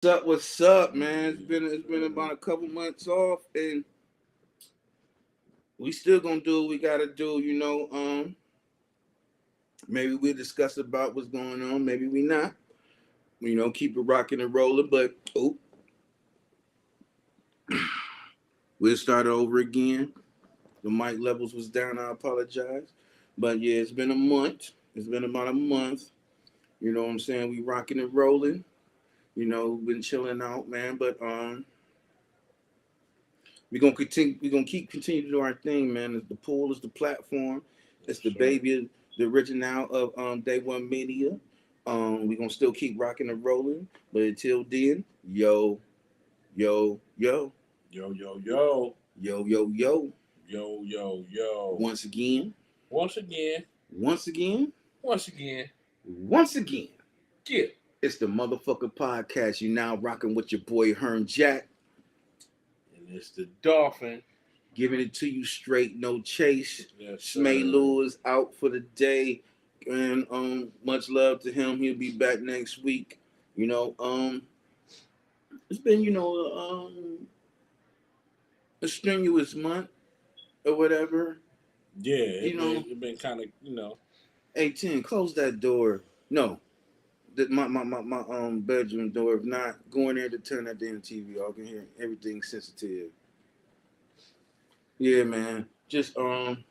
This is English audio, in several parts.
What's up, man? It's been about a couple months off, and we still gonna do what we gotta do. Maybe we discuss about what's going on. Maybe we not. Keep it rocking and rolling. But we'll start over again. The mic levels was down. I apologize. But yeah, it's been a month. It's been about a month. You know what I'm saying? We rocking and rolling. Been chilling out, man. But we're gonna continue. We're gonna keep continue to do our thing, man. The pool is the platform. Yes, It's the sir. baby, the original of Day One Media. We're gonna still keep rocking and rolling. But until then, yo, yo, yo, Yo, yo, yo. yo, yo, yo. Yo, yo, yo. Once again, Once again, once again, once again, once again. get. It's the motherfucker podcast. You now rocking with your boy Hearn Jack, And it's the dolphin. giving it to you straight, no chase. Yes, Smay sir. Lou is out for the day, and much love to him. He'll be back next week. You know, it's been a strenuous month or whatever. Yeah, You it been know, it been kind of. 18. Close that door. No, my bedroom door. If not, go in there to turn that damn TV off. I can hear everything sensitive. Yeah, man. Just trying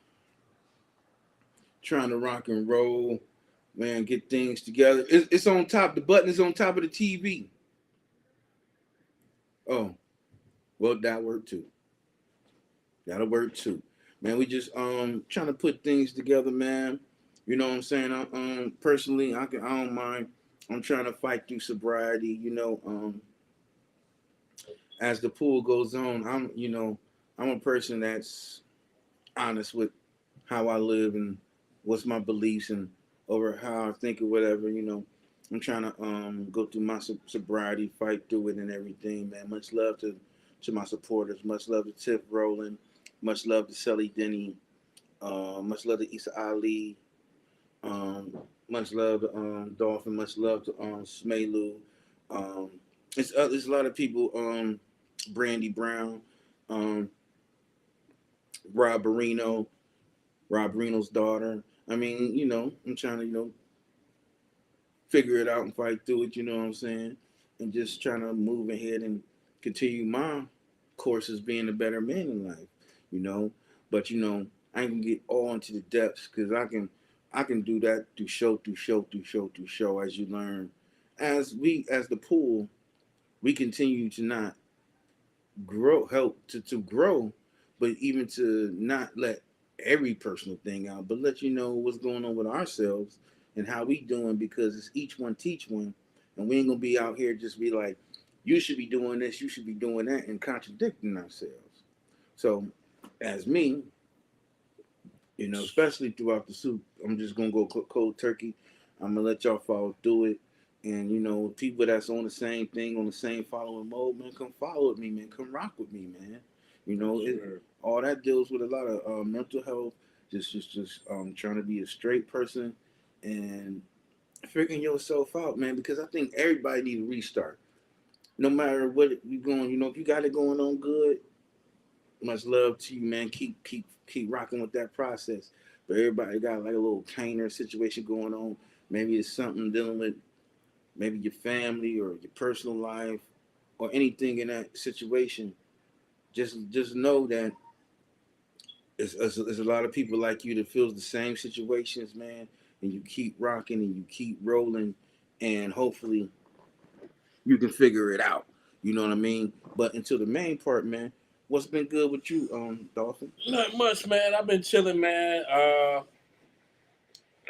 to rock and roll, man. Get things together. It's on top. The button is on top of the TV. Oh, well, that worked too. That'll work too, man. We just trying to put things together, man. You know what I'm saying? Personally, I don't mind. I'm trying to fight through sobriety. As the pool goes on, I'm a person that's honest with how I live and what's my beliefs and over how I think or whatever. I'm trying to go through my sobriety, fight through it and everything, man. Much love to my supporters. Much love to Tiff Rowland. Much love to Shelly Denny. Much love to Issa Ali. Um, much love to Dolphin. Much love to Smelu. Um, it's a lot of people. Brandy Brown. Um, Rob Barino. Rob Reno's daughter. I mean, I'm trying to, figure it out and fight through it, you know what I'm saying? And just trying to move ahead and continue my course as being a better man in life, you know? But I can get all into the depths because I can do that through show as you learn. As the pool, we continue to not grow help to grow, but even to not let every personal thing out, but let you know what's going on with ourselves and how we doing because it's each one teach one, and we ain't gonna be out here just be like, you should be doing this, you should be doing that, and contradicting ourselves. So, as me, especially throughout the soup, I'm just gonna go cold turkey. I'm gonna let y'all follow through it. And people that's on the same thing, on the same following mode, man, come follow with me, man. Come rock with me, man. Yes, It sir. all that deals with a lot of mental health, just trying to be a straight person and figuring yourself out, man. Because I think everybody need a restart, no matter what you going. If you got it going on good, much love to you, man. Keep rocking with that process. But everybody got like a little painter situation going on. Maybe it's something dealing with maybe your family or your personal life or anything in that situation. Just know that it's a lot of people like you that feels the same situations, man. And you keep rocking and you keep rolling, and hopefully you can figure it out. You know what I mean? But until the main part, man, what's been good with you, Dolphin? Not much, man. I've been chilling, man.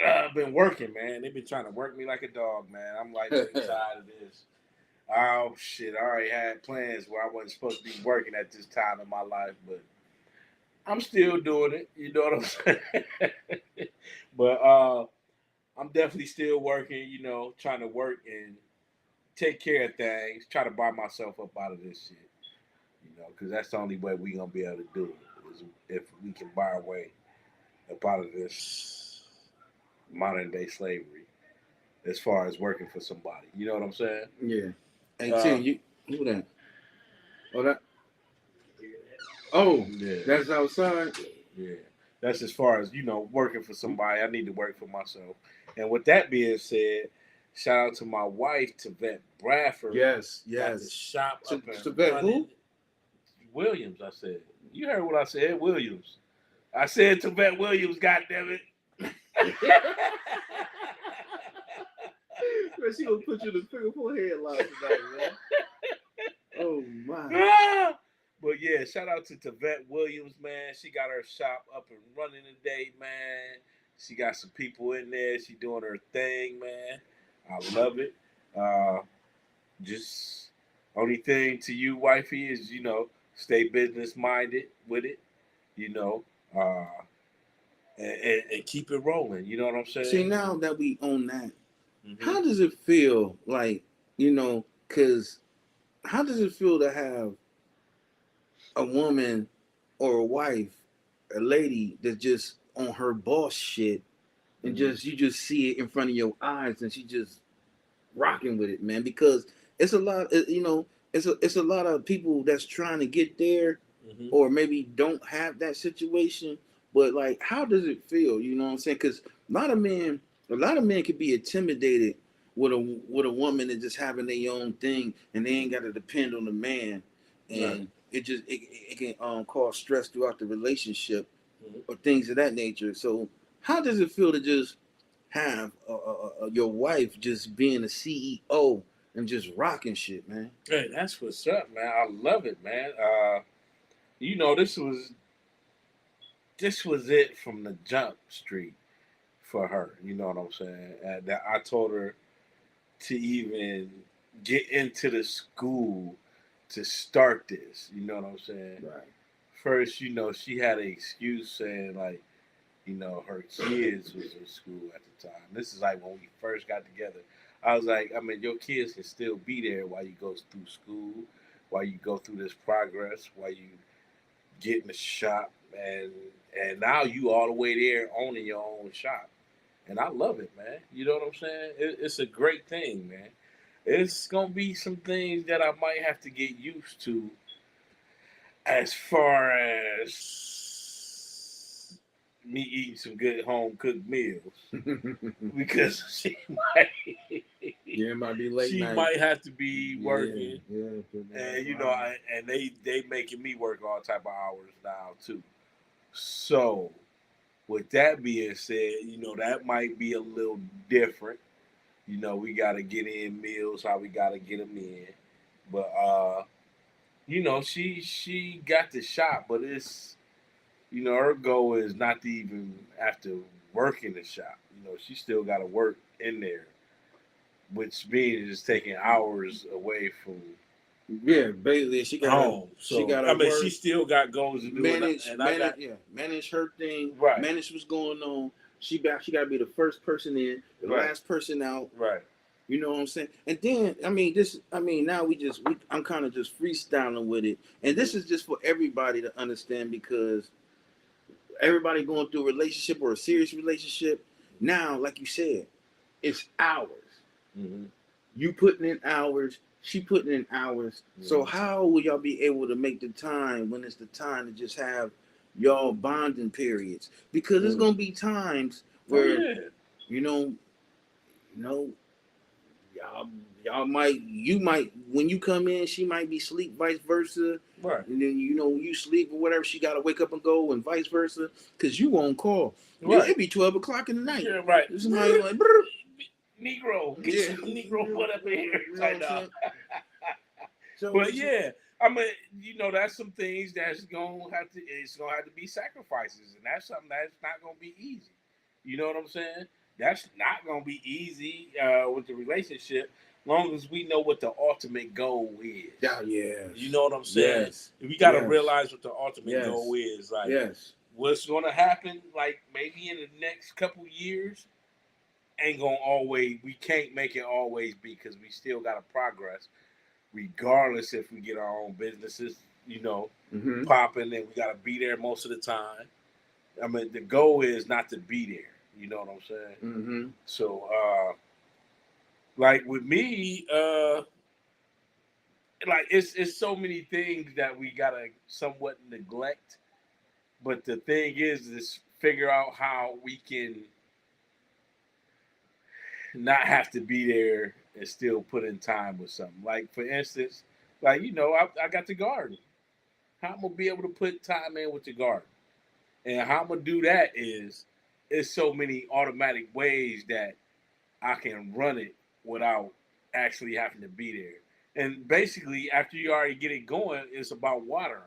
I've been working, man. They've been trying to work me like a dog, man. I'm like really tired of this. Oh shit! I already had plans where I wasn't supposed to be working at this time in my life, but I'm still doing it. You know what I'm saying? But I'm definitely still working. Trying to work and take care of things. Try to buy myself up out of this shit. Because that's the only way we gonna be able to do it is if we can buy our way up out of this modern day slavery. As far as working for somebody, you know what I'm saying? Yeah. Hey, Tim, you who that? Oh, that. Oh, Yeah, that's outside. yeah. That's as far as working for somebody. I need to work for myself. And with that being said, shout out to my wife, Tavette Bradford. Yes, Got the yes. shop up and Tibet running. who? Williams, I said. You heard what I said, Williams. I said Tavette Williams. God damn it. Man, she gonna put you in the figure four headlock tonight, man. Oh my. But yeah, shout out to Tavette Williams, man. She got her shop up and running today, man. She got some people in there. She doing her thing, man. I love it. Just only thing to you, wifey, is stay business minded with it. You know, uh, and keep it rolling. You know what I'm See, saying? now that we own that, Mm-hmm. how does it feel? Like, because how does it feel to have a woman or a wife, a lady that's just on her boss shit, and Mm-hmm. just you just see it in front of your eyes, and she just rocking with it, man? Because it's a lot, it's a lot of people that's trying to get there, Mm-hmm. or maybe don't have that situation. But like, how does it feel? You know what I'm saying? Because a lot of men could be intimidated with a woman that just having their own thing, and they ain't got to depend on the man, Right. and it can cause stress throughout the relationship Mm-hmm. or things of that nature. So how does it feel to just have your wife just being a CEO and just rocking shit, man? Hey, that's what's up, man. I love it, man. This was it from the jump street for her. You know what I'm saying? That I told her to even get into the school to start this. You know what I'm saying? Right. First, she had an excuse saying like, her kids was in school at the time. This is like when we first got together. I was like, I mean, your kids can still be there while you go through school, while you go through this progress, while you get in the shop, and now you all the way there owning your own shop. And I love it, man. You know what I'm saying? It's a great thing, man. It's gonna be some things that I might have to get used to as far as me eating some good home cooked meals because Yeah, it might be late she night. might have to be Yeah, working, yeah. and and they making me work all type of hours now too. So with that being said, that might be a little different. We got to get in meals how we got to get them in, but she got the shop, but it's her goal is not to even have to work in the shop. She still got to work in there, which means it's taking hours away from Yeah, basically home. she So gotta I mean, work, she still got goals to do, and I got manage her thing, right, manage what's going on. She gotta be the first person in, the right, last person out. right. You know what I'm saying? And then now I'm kind of just freestyling with it, and this is just for everybody to understand because everybody going through a relationship or a serious relationship now, like you said, it's hours. Mm-hmm. You putting in hours, she putting in hours. Mm-hmm. So how will y'all be able to make the time when it's the time to just have y'all bonding periods? Because there's gonna be times where you know, you know, y'all might you might when you come in, she might be asleep, vice versa. Right. And then when you sleep or whatever, she gotta wake up and go, and vice versa, because you on call. Right. It'd be 12 o'clock in the night. Yeah, right. Somebody like, Negro, get yeah, your Negro butt up in here. you know what I'm saying? So But yeah, I mean, that's some things it's gonna have to be sacrifices, and that's something that's not gonna be easy. You know what I'm saying? That's not gonna be easy with the relationship, long as we know what the ultimate goal is. Yeah, yes. You know what I'm saying? Yes. We got to realize what the ultimate goal Yes. is. Like, yes. what's gonna happen? Like maybe in the next couple years, ain't gonna always. We can't make it always be because we still got to progress regardless if we get our own businesses, Mm-hmm. popping, and we got to be there most of the time. I mean, the goal is not to be there. You know what I'm saying? Mm-hmm. So, like with me, like it's so many things that we gotta somewhat neglect. But the thing is figure out how we can not have to be there and still put in time with something. Like for instance, like I got the garden. How I'm gonna be able to put time in with the garden, and how I'm gonna do that is, it's so many automatic ways that I can run it without actually having to be there. And basically, after you already get it going, it's about watering.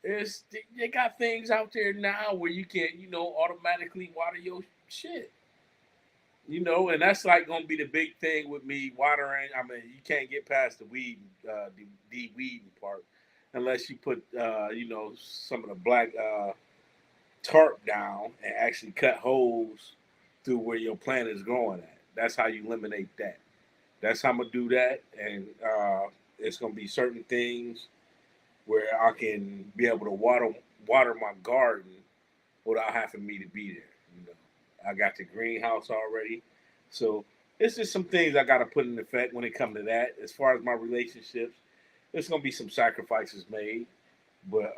It's they got things out there now where you can, automatically water your shit. And that's like gonna be the big thing with me watering. I mean, you can't get past the weed, the weeding part, unless you put, some of the black tarp down and actually cut holes through where your plant is growing at. That's how you eliminate that. That's how I'm gonna do that, and it's gonna be certain things where I can be able to water my garden without having me to be there. I got the greenhouse already, so it's just some things I got to put in effect when it comes to that. As far as my relationships, there's gonna be some sacrifices made, but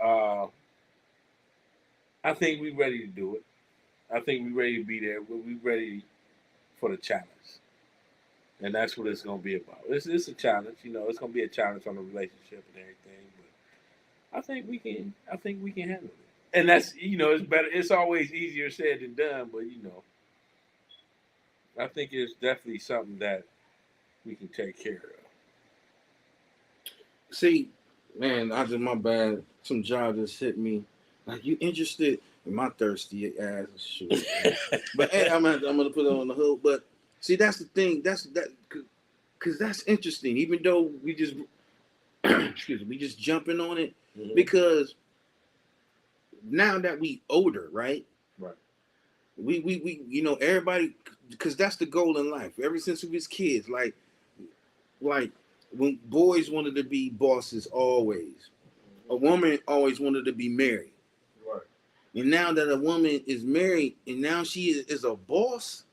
I think we ready to do it. I think we ready to be there. We ready for the challenge, and that's what it's gonna be about. It's a challenge, It's gonna be a challenge on the relationship and everything, but I think we can. I think we can handle it. And that's it's better. It's always easier said than done, but I think it's definitely something that we can take care of. See, man, I just my bad. Some job just hit me. Like you interested in my thirsty ass? Shoot. But hey, I'm gonna put it on the hood. But see, that's the thing. That's that because that's interesting. Even though we just excuse me, we just jumping on it because now that we older, right? Right. We everybody because that's the goal in life. Ever since we was kids, like when boys wanted to be bosses always. A woman always wanted to be married. Right. And now that a woman is married and now she is a boss,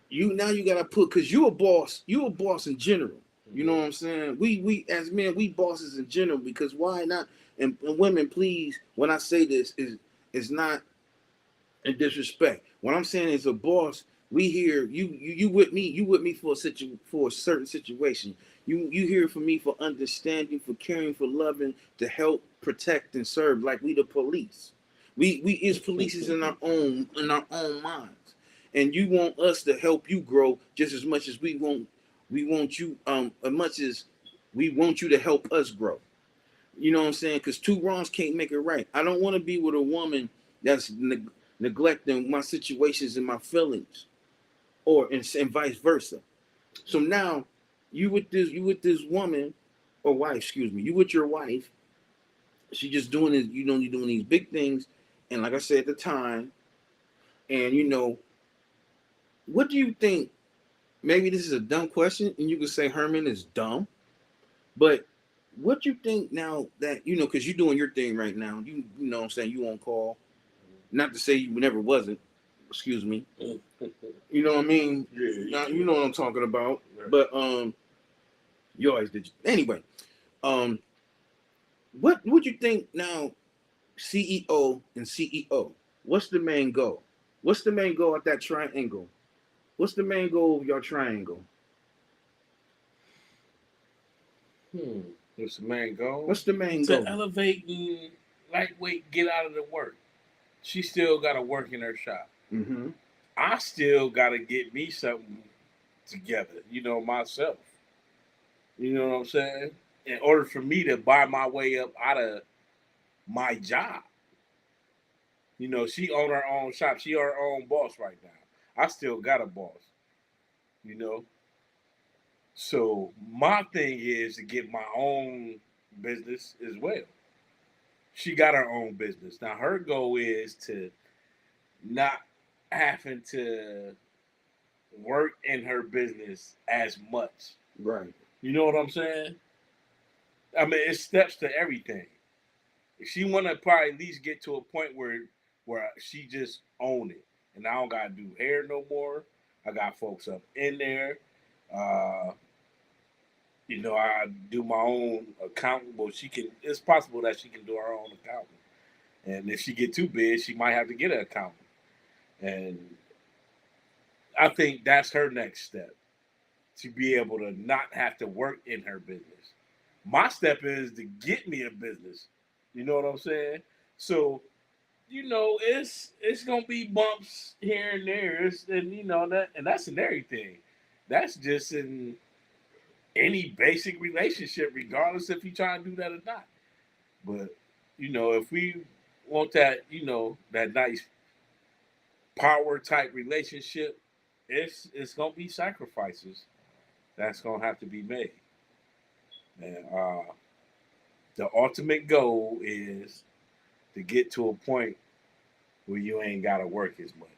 you gotta put because you a boss in general. You know what I'm saying? We as men, we bosses in general because why not? And women, please, when I say this is not in disrespect. What I'm saying is a boss. We hear you with me. You with me for for a certain situation. You here for me for understanding, for caring, for loving, to help, protect, and serve. Like we the police. We is polices in our own minds, and you want us to help you grow just as much as we want you as much as we want you to help us grow. You know what I'm saying? Because two wrongs can't make it right. I don't want to be with a woman that's neglecting my situations and my feelings, and vice versa. So now you with this woman or wife, excuse me, you with your wife. She just doing this, you're doing these big things, and like I said at the time, and what do you think? Maybe this is a dumb question, and you could say Herman is dumb, but what you think now that because you're doing your thing right now, you know what I'm saying, you on call. Not to say you never wasn't, excuse me. You know what I mean? Yeah. You know what I'm talking about. Right. But you always did. Anyway, um, what would you think now? CEO and CEO. What's the main goal? What's the main goal at that triangle? What's the main goal of your triangle? What's the main goal? What's the main to goal? elevate and lightweight, get out of the work. She still got to work in her shop. Mm-hmm. I still got to get me something together, myself. You know what I'm saying? In order for me to buy my way up out of my job. She own her own shop. She her own boss right now. I still got a boss. You know. So my thing is to get my own business as well. She got her own business. Now her goal is to not having to work in her business as much. Right. You know what I'm saying? I mean, it's steps to everything. She want to probably at least get to a point where she just own it, and I don't gotta do hair no more. I got folks up in there. Uh, I do my own accounting. Well, she can. It's possible that she can do her own accounting, and if she get too big, she might have to get an accountant. And I think that's her next step to be able to not have to work in her business. My step is to get me a business. You know what I'm saying? So it's gonna be bumps here and there, and that's in everything. That's just in any basic relationship, regardless if you try to do that or not. But if we want that, that nice power type relationship, it's gonna be sacrifices that's gonna have to be made. And the ultimate goal is to get to a point where you ain't gotta work as much,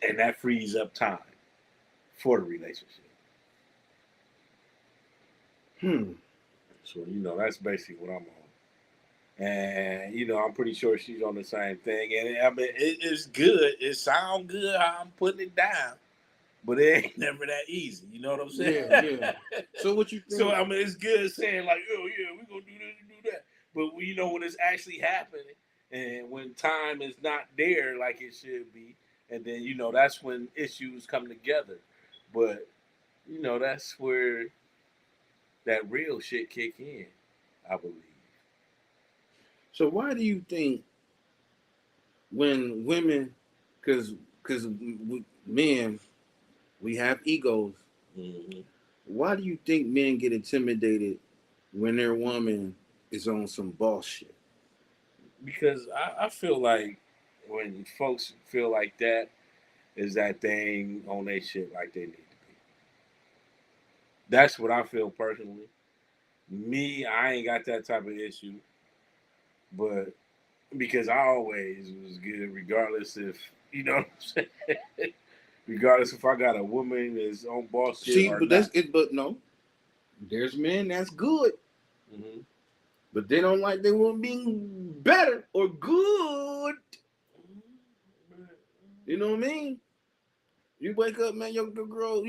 and that frees up time for the relationship. Hmm. So that's basically what I'm on. And I'm pretty sure she's on the same thing. And I mean, it's good. It sounds good how I'm putting it down, but it ain't never that easy. You know what I'm saying? Yeah, yeah. So what you So think? I mean, it's good saying like, oh yeah, we're gonna do this and do that. But when it's actually happening, and when time is not there like it should be, and then that's when issues come together. But that's where that real shit kick in, I believe. So why do you think when women, because men, we have egos. Mm-hmm. Why do you think men get intimidated when their woman is on some boss shit? Because I feel like when folks feel like that, is that they ain't on their shit like they need to be. That's what I feel personally. Me, I ain't got that type of issue, but because I always was good, regardless if what I'm saying. Regardless if I got a woman that's on boss shit See, or but that's not. it. But no, there's men that's good, Mm-hmm. but they don't like they woman being better or good. You know what I mean? You wake up, man, your girl,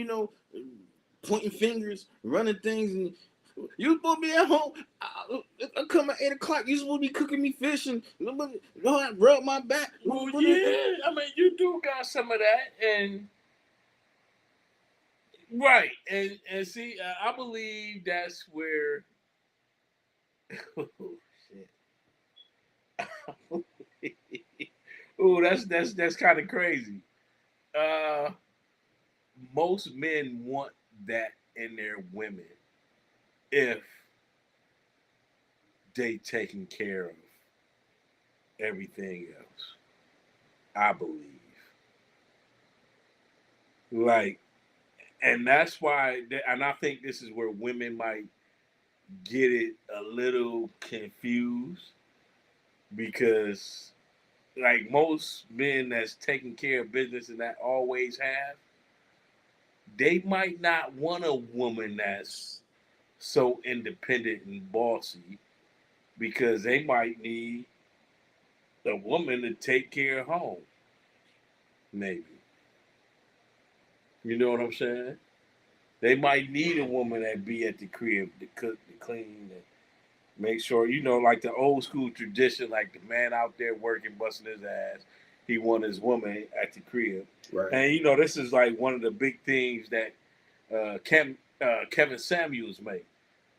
pointing fingers, running things, and you supposed to be at home. I come at 8 o'clock. You supposed to be cooking me fish and rub my back. Well, yeah, I mean, you do got some of that, and right, and see, I believe that's where. Oh, shit. Oh, that's kind of crazy. Uh, most men want that in their women if they taking care of everything else. I believe, like, and that's why, and I think this is where women might get it a little confused because, like, most men that's taking care of business and that always have, they might not want a woman that's so independent and bossy because they might need a woman to take care of home. Maybe. You know what I'm saying? They might need a woman that be at the crib to cook, to clean, and make sure, like the old school tradition, like the man out there working, busting his ass. He want his woman at the crib. Right. And, this is like one of the big things that Kevin Samuels made.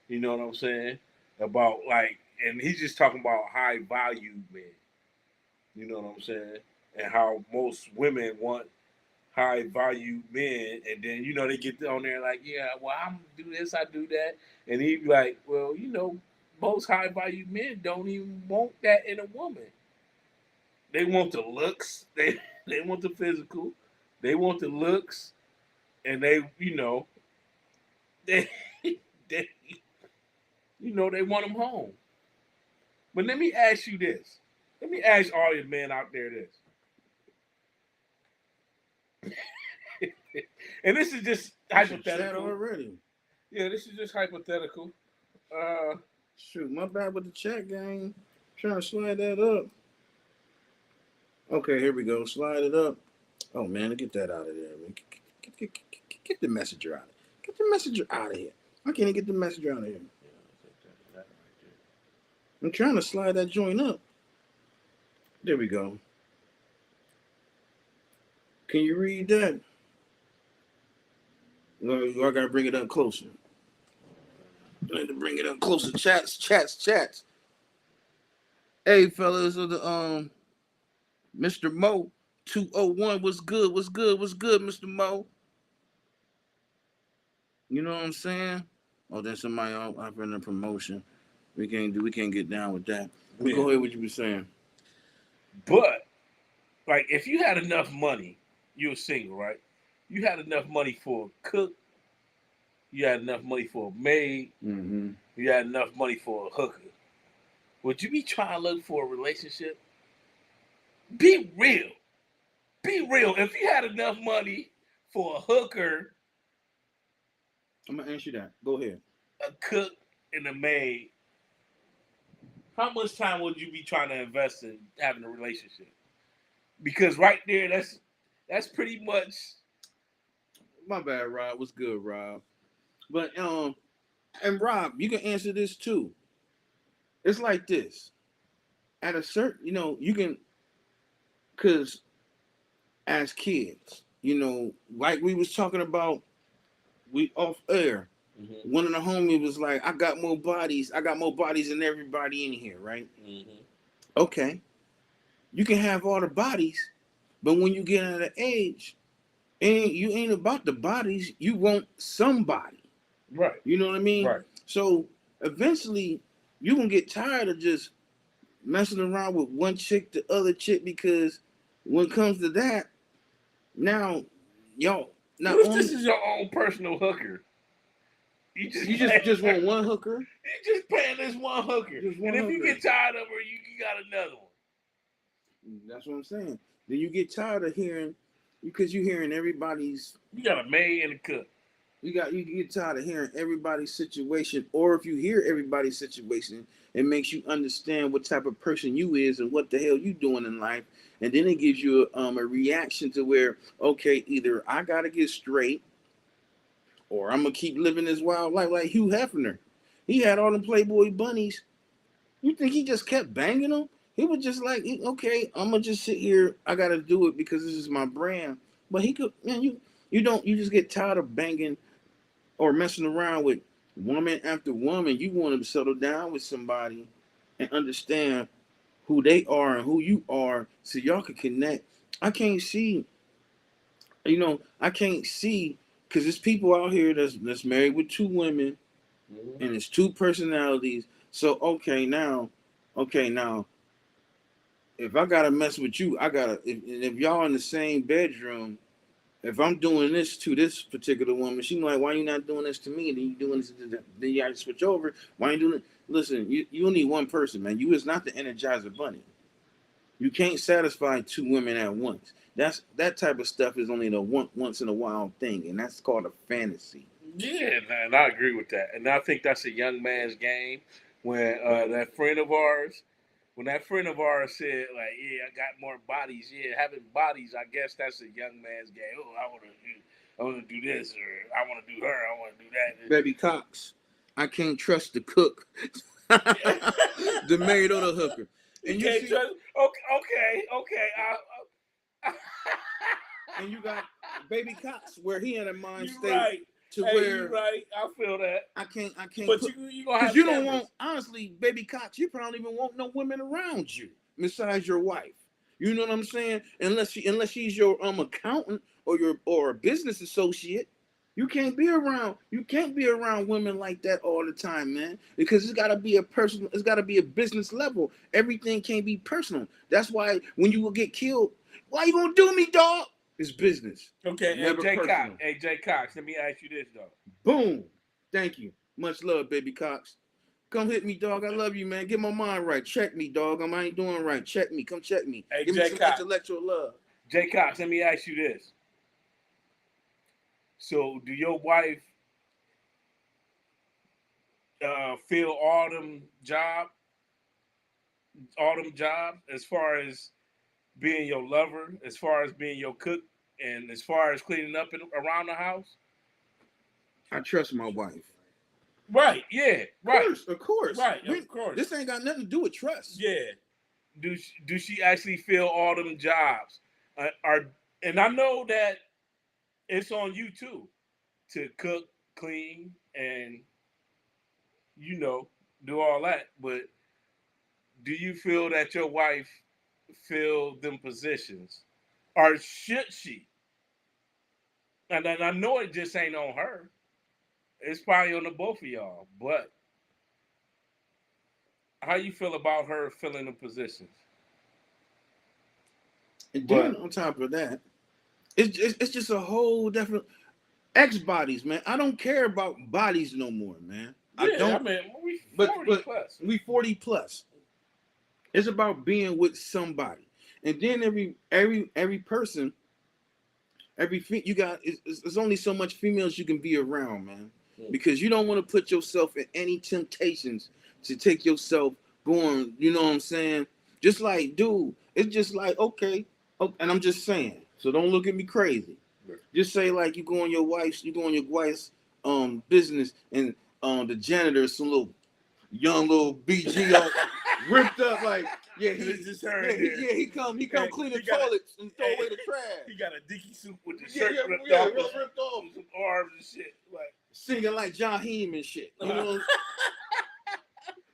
You know what I'm saying? About like, and he's just talking about high value men. You know what I'm saying? And how most women want high value men, and then they get on there like, yeah, well, I'm do this, I do that, and he be like, well, most high value men don't even want that in a woman. They want the looks, they want the physical, they want the looks, and they they they want them home. But let me ask you this. Let me ask all your men out there this. And this is just You should chat hypothetical. already. Yeah, this is just hypothetical. Uh, Shoot, my bad with the chat game. Trying to slide that up. Okay, here we go. Slide it up. Oh man, get that out of there, man. Get the messenger out. Get the messenger out of here. I can't even get the messenger out of here. I'm trying to slide that joint up. There we go. Can you read that? I gotta bring it up closer. I need to bring it up closer. Chats. Hey, fellas of the Mr. Mo 201. What's good? Mr. Mo? You know what I'm saying? Oh, then somebody offering a promotion. We can't get down with that. But go ahead, what you be saying. But like, if you had enough money, you were single, right? You had enough money for a cook. You had enough money for a maid. Mm-hmm. You had enough money for a hooker. Would you be trying to look for a relationship? Be real. Be real. If you had enough money for a hooker, I'm gonna answer that. Go ahead. a cook, and a maid, how much time would you be trying to invest in having a relationship? Because right there, that's pretty much. My bad, Rob. What's good, Rob? But and Rob, you can answer this too. It's like this. At a certain, you can, cause as kids, like we was talking about, we off air. Mm-hmm. One of the homies was like, I got more bodies than everybody in here, right? Mm-hmm. Okay. You can have all the bodies, but when you get at an age, you ain't about the bodies, you want somebody. Right. You know what I mean? Right. So eventually you gonna get tired of just messing around with one chick the other chick, because when it comes to that, now y'all not what if only this is your own personal hooker? you just want one hooker. You just paying this one hooker. Just one and if hooker. you get tired of her, you got another one. That's what I'm saying. Then you get tired of hearing, because you're hearing everybody's. You got a maid and a cook. You get tired of hearing everybody's situation, or if you hear everybody's situation, it makes you understand what type of person you is and what the hell you doing in life, and then it gives you a reaction to where, okay, either I gotta get straight, or I'm gonna keep living this wild life like Hugh Hefner. He had all them Playboy bunnies. You think he just kept banging them? He was just like, okay, I'm gonna just sit here. I gotta do it because this is my brand. But he could, man, you just get tired of banging or messing around with woman after woman. You want to settle down with somebody and understand who they are and who you are, so y'all can connect. I can't see, I can't see, because there's people out here that's married with two women, and it's two personalities. So okay now, if I gotta mess with you, if y'all in the same bedroom, if I'm doing this to this particular woman, she like, why you not doing this to me? Then you doing this to that. Then you got to switch over. Why you doing it? Listen, you need one person, man. You is not the Energizer Bunny. You can't satisfy two women at once. That type of stuff is only the once in a while thing, and that's called a fantasy. Yeah, and I agree with that. And I think that's a young man's game. When that friend of ours said, like, yeah, I got more bodies. Yeah, having bodies, I guess that's a young man's game. Oh, I want to do this, or I want to do her, I want to do that. Baby Cox, I can't trust the cook, the maid or the hooker. And you can't trust. Okay. And you got Baby Cox, where he in a mind state right. to hey, where you right. I feel that. I can't. But you gonna have because you don't want, honestly, Baby Cox. You probably don't even want no women around you besides your wife. You know what I'm saying? Unless she's your accountant or a business associate. You can't be around. You can't be around women like that all the time, man. Because it's gotta be a personal. It's gotta be a business level. Everything can't be personal. That's why when you will get killed, why you gonna do me, dog? It's business. Okay, Never Jay personal. Cox. Hey, Jay Cox, let me ask you this, though. Boom. Thank you. Much love, Baby Cox. Come hit me, dog. I love you, man. Get my mind right. Check me, dog. I ain't doing right. Check me. Come check me. Hey, Give Jay me some Cox. intellectual love. Jay Cox, let me ask you this. So, do your wife fill all them jobs as far as being your lover, as far as being your cook, and as far as cleaning up around the house? I trust my wife. Right, yeah, right, Of course. right, of course. This ain't got nothing to do with trust. Yeah. Do she actually fill all them jobs? Are and I know that it's on you too to cook, clean, and you know do all that. But do you feel that your wife fill them positions, or should she? And I know it just ain't on her. It's probably on the both of y'all. But how you feel about her filling the positions? And then But on top of that, it's just a whole different X bodies, man. I don't care about bodies no more, man. I yeah, I don't. mean we 40 But plus. we 40 plus. It's about being with somebody, and then every person, you got. It's only so much females you can be around, man, because you don't want to put yourself in any temptations to take yourself going. You know what I'm saying? Just like, dude, it's just like okay, and I'm just saying. So don't look at me crazy. Just say like you go on your wife's business, and the janitor is some little young little BG all ripped up like he come clean the toilets and throw away the trash. He got a dicky suit with the shirt ripped off, some arms and shit, like singing like Jaheim and shit. You know,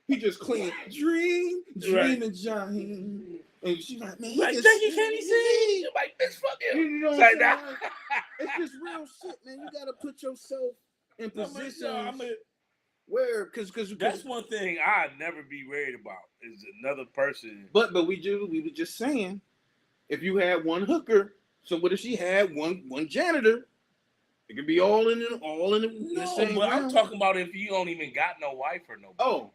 he just clean dreaming Jaheim. And she's like, man, like, can he sing? Like, bitch, fuck him. You know what I'm saying? It's just real shit, man. You gotta put yourself in positions where, because that's one thing I'd never be worried about is another person. But we were just saying, if you had one hooker, so what if she had one janitor? It could be all in the same. But I'm talking about if you don't even got no wife or no.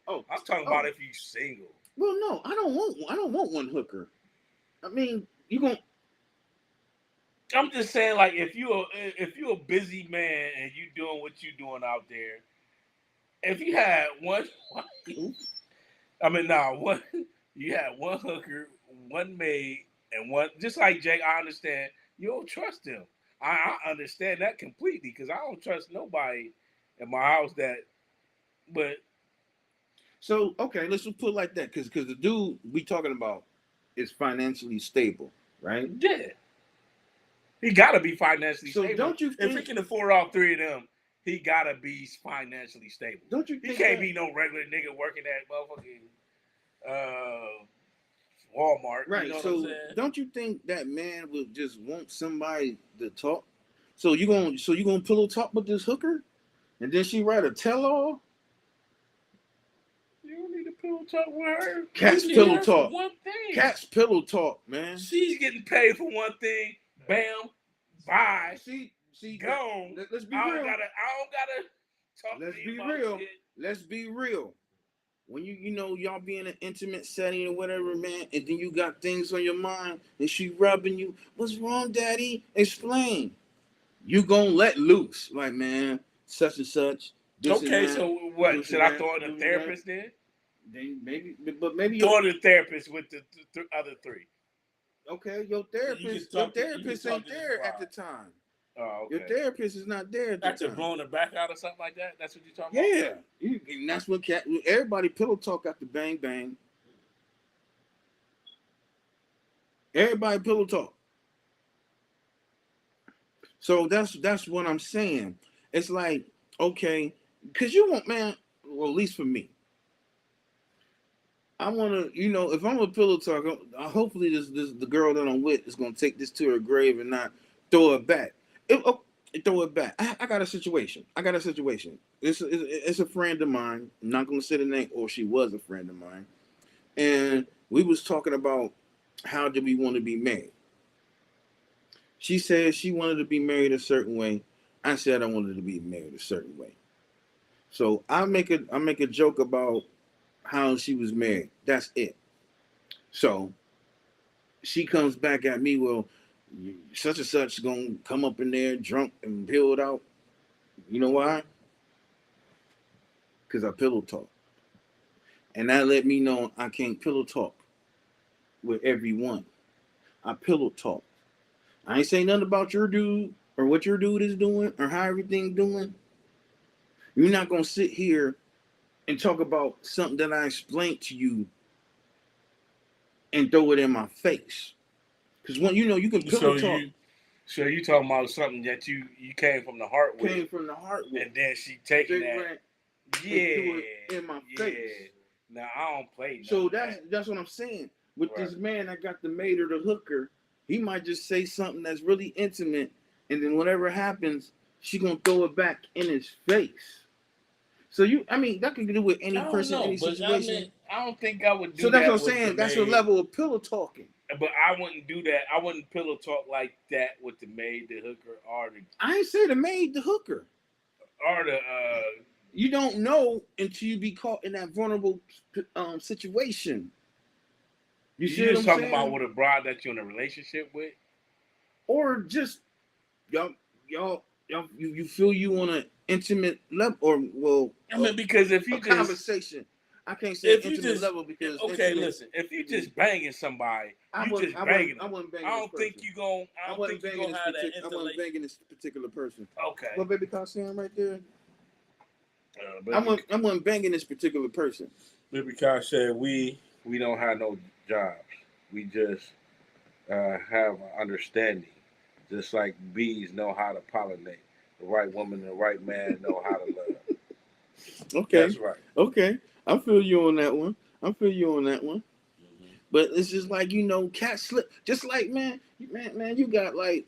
I'm talking about if you single. Well, no, I don't want one hooker. I mean, you gonna. I'm just saying, like, if you're a busy man and you doing what you doing out there, if you had one, you had one hooker, one maid, and one, just like Jake, I understand you don't trust him. I understand that completely because I don't trust nobody in my house but. So, okay, let's just put it like that because the dude we talking about is financially stable, right? Yeah. He gotta be financially stable. So don't you think if he can afford all three of them, he gotta be financially stable. Don't you think he can't be no regular nigga working at motherfucking Walmart. Right. You know so what I'm saying? Don't you think that man would just want somebody to talk? So you gonna pillow talk with this hooker? And then she write a tell all? You don't need to pillow talk with her. Cat's pillow talk. One thing. Cat's pillow talk, man. She's getting paid for one thing. Bam. Bye. See, gone. Let's be I real. don't gotta talk Let's to you be about real. Shit. Let's be real. When y'all be in an intimate setting or whatever, man, and then you got things on your mind and she rubbing you, what's wrong, daddy? Explain. You gonna let loose. Like, man, such and such. Okay, so what? Should I throw in a therapist then? Maybe throw in a therapist with the other three. Okay, your therapist ain't there at the time. Oh, okay. Your therapist is not there at the time. After blowing her back out or something like that? That's what you're talking about? Yeah. And that's what everybody pillow talk after bang bang. Everybody pillow talk. So that's what I'm saying. It's like, okay, because you want, man, well, at least for me, I want to, if I'm a pillow talk, hopefully this the girl that I'm with is going to take this to her grave and not throw it back. Throw it back. I got a situation. It's a friend of mine. I'm not going to say the name, or she was a friend of mine. And we was talking about how do we want to be married. She said she wanted to be married a certain way. I said I wanted to be married a certain way. So I make a joke about how she was married. That's it. So she comes back at me, well, such and such gonna come up in there drunk and pilled out. You know why? Because I pillow talk. And that let me know I can't pillow talk with everyone. I pillow talk. I ain't saying nothing about your dude or what your dude is doing or how everything's doing. You're not gonna sit here and talk about something that I explained to you and throw it in my face. Because when you can pillow talk. So you talking about something that you came from the heart with, and then she taking that, threw it in my face. Now I don't play. So that's what I'm saying. With this man that got the maid or the hooker, he might just say something that's really intimate, and then whatever happens, she gonna throw it back in his face. So that can do with any person, any situation. I don't think I would do that. So that's what I'm saying. That's a level of pillow talking. But I wouldn't do that. I wouldn't pillow talk like that with the maid, the hooker, or the. I ain't say the maid, the hooker, or the. You don't know until you be caught in that vulnerable situation. You just talking about with a broad that you're in a relationship with, or just y'all you feel you on an intimate level, or because if you just conversation. I can't say intimate level because listen. If you just banging somebody, I wouldn't bang. I don't think you gonna. I wasn't banging this particular person. Okay. Well, baby, can I see him right there? I wasn't banging this particular person. Baby Kai said we don't have no jobs. We just have an understanding. Just like bees know how to pollinate. The right woman and the right man know how to love. Okay. That's right. Okay. I feel you on that one. Mm-hmm. But it's just like, cat slip. Just like, man, you got like,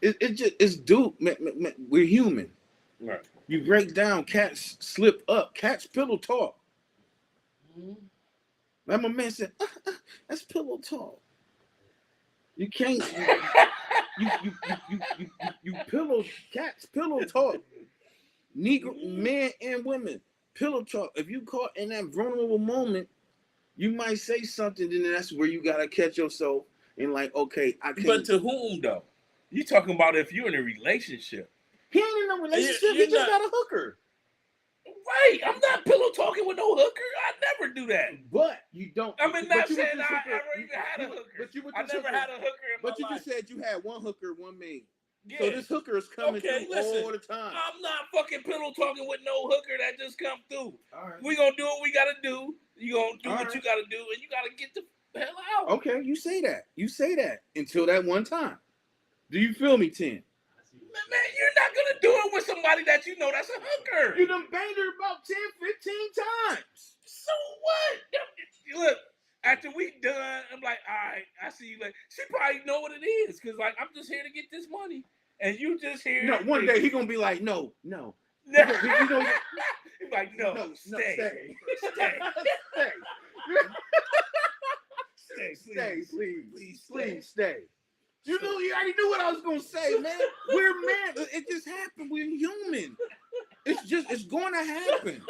it's dude. Man, we're human. Right. You break down, cats slip up. Cats pillow talk. Mm-hmm. Like my man said, that's pillow talk. You can't. You pillow. Cats pillow talk. Negro men and women pillow talk. If you caught in that vulnerable moment, you might say something, and that's where you gotta catch yourself and like, okay, I can't. But to whom though? You talking about if you're in a relationship? He ain't in no relationship. He just got a hooker. Right, I'm not pillow talking with no hooker. I never do that. But you don't. I'm not saying I ever even had a hooker. I never had a hooker in my life. But you just said you had one hooker, one maid. Yeah. So this hooker is coming through all the time. I'm not fucking pillow talking with no hooker that just come through. All right. We gonna do what we gotta do. You gonna do what you gotta do, and you gotta get the hell out. Okay, you say that until that one time. Do you feel me, Tim? Man, you're not gonna do it with somebody that you know that's a hooker. You done banged her about 10, 15 times. So what? Look, after we done, I'm like, all right, I see you. Like, she probably know what it is, cause like I'm just here to get this money, and you just here. No, one day he gonna be like, no. He's like, no, stay. Stay, please, stay. You already knew what I was gonna say, man. We're men. It just happened. We're human. It's going to happen.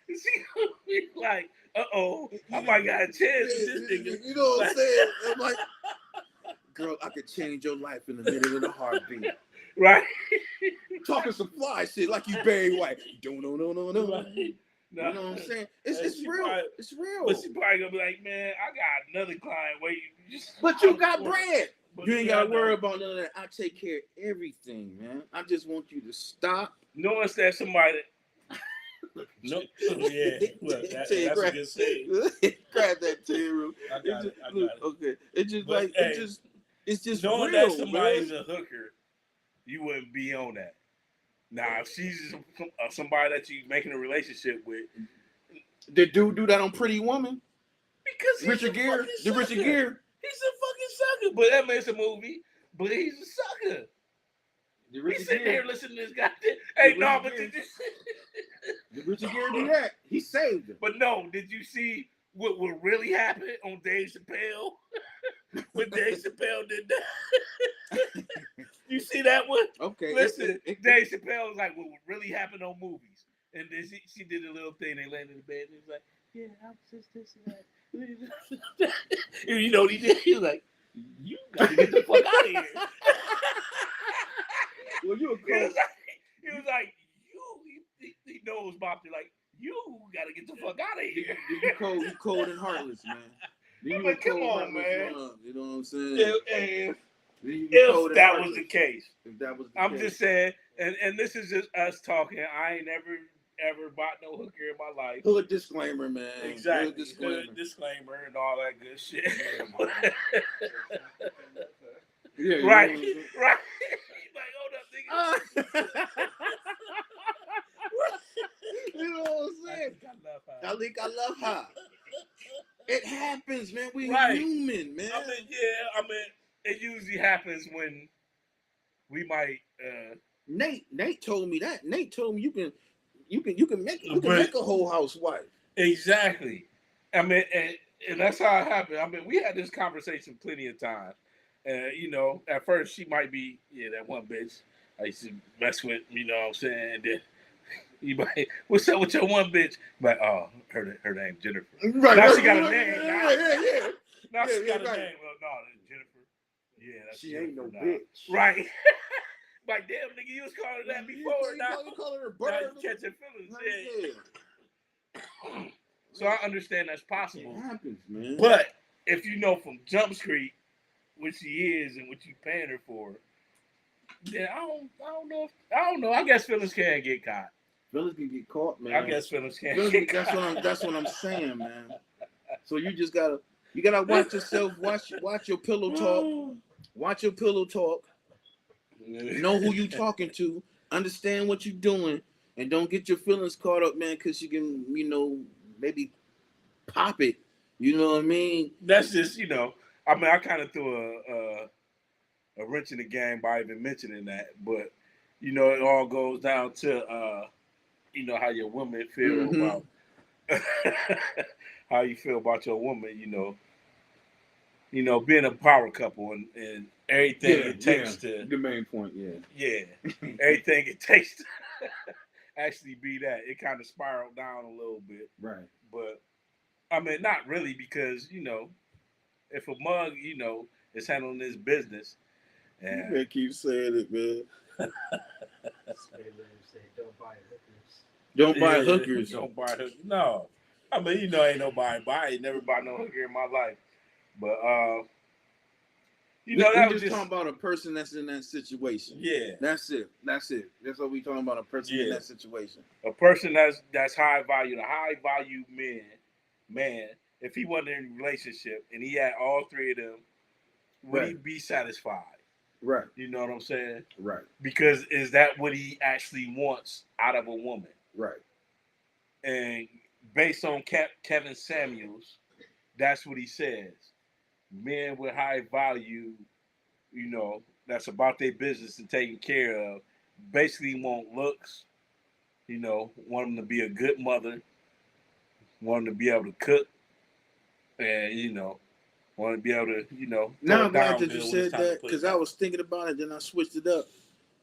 She gonna be like, I might got a chance with this nigga. You know what I'm saying? I'm like, girl, I could change your life in a minute in a heartbeat. Right? Talking some fly shit like you Barry White. No. Right. No. You know what I'm saying? It's real. It's real. But she probably gonna be like, man, I got another client waiting. But you got bread. You ain't gotta worry about none of that. I take care of everything, man. I just want you to stop. Notice that somebody. No. Yeah. Look, that's a good saying. Grab that too. I got it. Okay. It's just knowing real, that somebody's a hooker, you wouldn't be on that. Now, if she's somebody that you're making a relationship with, the dude do that on Pretty Woman? Because Richard Gere, He's a fucking sucker. But that makes a movie. But he's a sucker. He's sitting here listening to this guy. Hey, no, but did Richard Gere do that? He saved him. But no, did you see what really happened on Dave Chappelle? When Dave Chappelle did that. You see that one? Okay. Listen, Dave Chappelle was like, what really happened on movies? And then she did a little thing. They landed in the bed. And he was like, yeah, I was just this and that. You know what he did? He was like, you got to get the fuck out of here. Well, you he was like, he knows Bob. They're like, you got to get the fuck out of here. You cold and heartless, man. I'm like, come on, man. You know what I'm saying? If that was the case. I'm just saying, and this is just us talking. I ain't ever bought no hooker in my life. Hood disclaimer, man. Exactly. Hood disclaimer. Hood disclaimer and all that good shit. Yeah, right. you know Right. Like, hold up, nigga. You know what I'm saying? I think I love her. It happens, man. We Right. human, man. I mean, it usually happens when we might. Nate told me that. Nate told me you can make a whole housewife. Exactly. I mean, and that's how it happened. I mean, we had this conversation plenty of times. You know, at first she might be, that one bitch I used to mess with, you know what I'm saying? And then you might, what's up with your one bitch? But her name Jennifer. Right. Now right, she got right, a name. Yeah. Now she got a right. name. Well, no, that's Jennifer. Yeah, that's she Jennifer ain't no now. bitch. Right. Like, damn, nigga, you was calling that before. Now you calling her now bird. you catching feelings. Yeah. So I understand that's possible. It happens, man. But if you know from Jump Street what she is and what you paying her for, then I don't know. I don't know. I guess feelings can get caught. Feelings can get caught, man. I guess feelings can get caught. That's what I'm saying, man. So you just gotta watch yourself, watch your pillow talk, watch your pillow talk. Know who you talking to, understand what you're doing, and don't get your feelings caught up, man, because you can, maybe pop it. You know what I mean? That's just, I mean, I kind of threw a wrench in the game by even mentioning that, but it all goes down to how your woman feel about how you feel about your woman. Being a power couple and everything it takes to the main point, everything it takes to actually be that. It kind of spiraled down a little bit, right? But I mean, not really, because if a mug is handling this business, you better keep saying it, man. Don't buy hookers. Don't buy hookers. No, I mean, ain't nobody buy it. Never bought no hooker in my life, but we that was just talking about a person that's in that situation. Yeah, that's it. That's what we talking about. A person in that situation. A person that's high value, a high value man. If he wasn't in a relationship and he had all three of them, would he be satisfied? Right. You know what I'm saying? Right. Because is that what he actually wants out of a woman? Right. And based on Kevin Samuels, that's what he says. Men with high value, that's about their business and taken care of, basically want looks, want them to be a good mother, want them to be able to cook, and, want to be able to, Now I'm glad that you said that, because I was thinking about it, then I switched it up.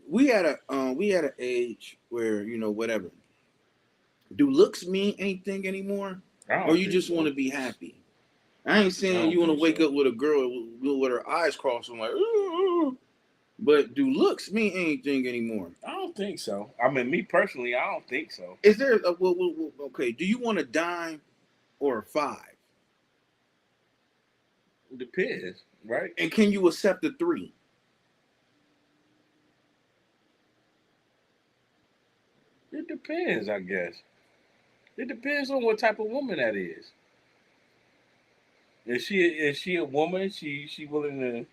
We had an age where, whatever. Do looks mean anything anymore? Or you just want to be happy? I ain't saying you want to wake up with a girl with her eyes crossed. I'm like, ooh. But do looks mean anything anymore? I don't think so. I mean, me personally, I don't think so. Is there okay? Do you want a dime or a 5? It depends, right? And can you accept a 3? It depends, I guess. It depends on what type of woman that is. Is she a woman? She willing to?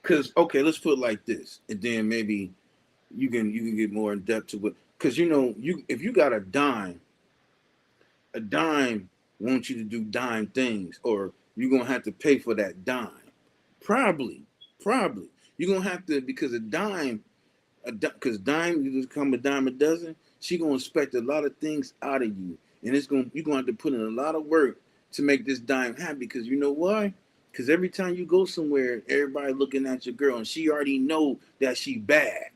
Because okay, let's put it like this, and then maybe you can get more in depth to it. Because if you got a dime wants you to do dime things, or you're gonna have to pay for that dime. Probably you're gonna have to, because because dime, you just come a dime a dozen. She gonna expect a lot of things out of you, and you're gonna have to put in a lot of work to make this dime happy. Because you know why? Because every time you go somewhere, everybody looking at your girl, and she already know that she bad.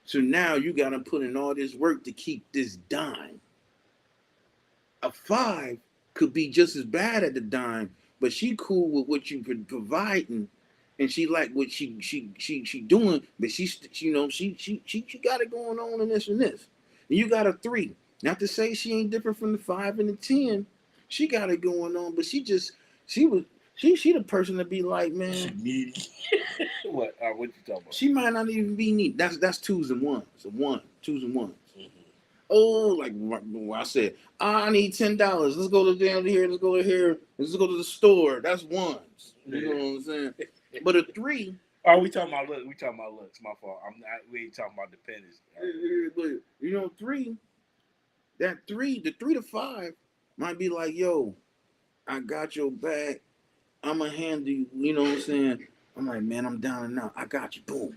So now you gotta put in all this work to keep this dime. A 5 could be just as bad at the dime, but she cool with what you providing, and she like what she doing, but she got it going on and this and this. And you got a 3. Not to say she ain't different from the 5 and the 10. She got it going on, but she She the person to be like, She man, needy. What? What you talking about? she might not even be neat. That's twos and ones. Twos and ones. Mm-hmm. Oh, like I said, I need $10. Let's go down here. Let's go to here. Let's go to the store. That's ones. You know what I'm saying? But a three. Oh, we talking about looks. We talking about looks. My fault. I'm not. We ain't talking about dependence. But you know, three. That three, the 3 to 5, might be like, yo, I got your back. I'ma handle you. You know what I'm saying? I'm like, man, I'm down and out. I got you. Boom.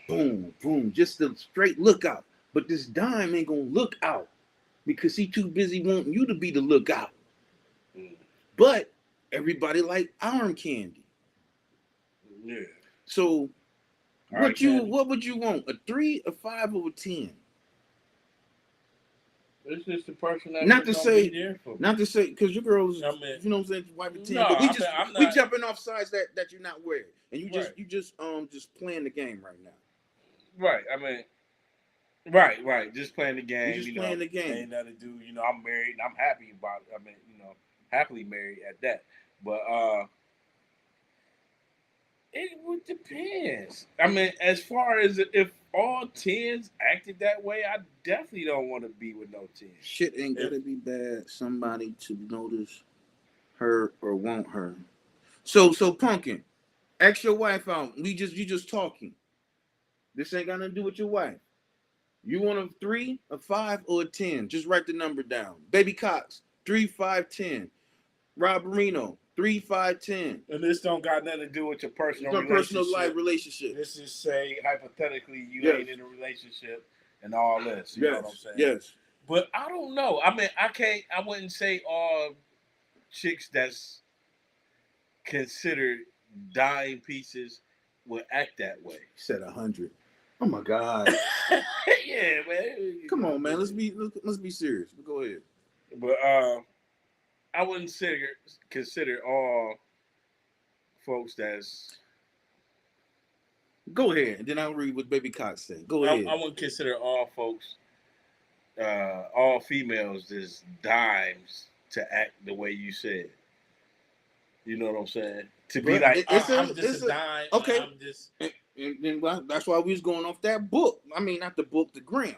Boom, boom. Just a straight lookout. But this dime ain't gonna look out because he too busy wanting you to be the lookout. Mm. But everybody like arm candy. Yeah. So What would you want? A 3, a 5, or a 10? It's just the person that Not to gonna say, be there for me. not to say, because your girls, I mean, you know what I'm saying, wife a 10. No, but I'm we not. jumping off sides that you're not wearing, and you Right. just playing the game right now. Right. I mean, right. Just playing the game. You just playing the game. Ain't nothing to do. You know, I'm married and I'm happy about it. I mean, you know, happily married at that. But it would depends. I mean, as far as if all tens acted that way, I definitely don't want to be with no tens. Shit ain't gotta be bad. Somebody to notice her or want her. So Pumpkin, ask your wife out. You just talking. This ain't got nothing to do with your wife. You want a 3, a 5, or a 10? Just write the number down. Baby Cox, 3, 5, 10. Rob Marino, 3, 5, 10. And this don't got nothing to do with your personal Your relationship. personal life relationship. This is say hypothetically you Yes. ain't in a relationship and all this. You know what I'm saying? Yes. But I don't know. I mean, I wouldn't say all chicks that's considered dime pieces would act that way. He said 100. Oh my God. Yeah, man. Come on, man. Let's be serious. Go ahead. But I wouldn't consider all folks that's. Go ahead, and then I'll read what Baby Cox said. Go ahead. I wouldn't consider all folks, all females, as dimes to act the way you said. You know what I'm saying? To be like, I'm just a dime. Okay. I'm just. And that's why we was going off that book. I mean, not the book, the gram.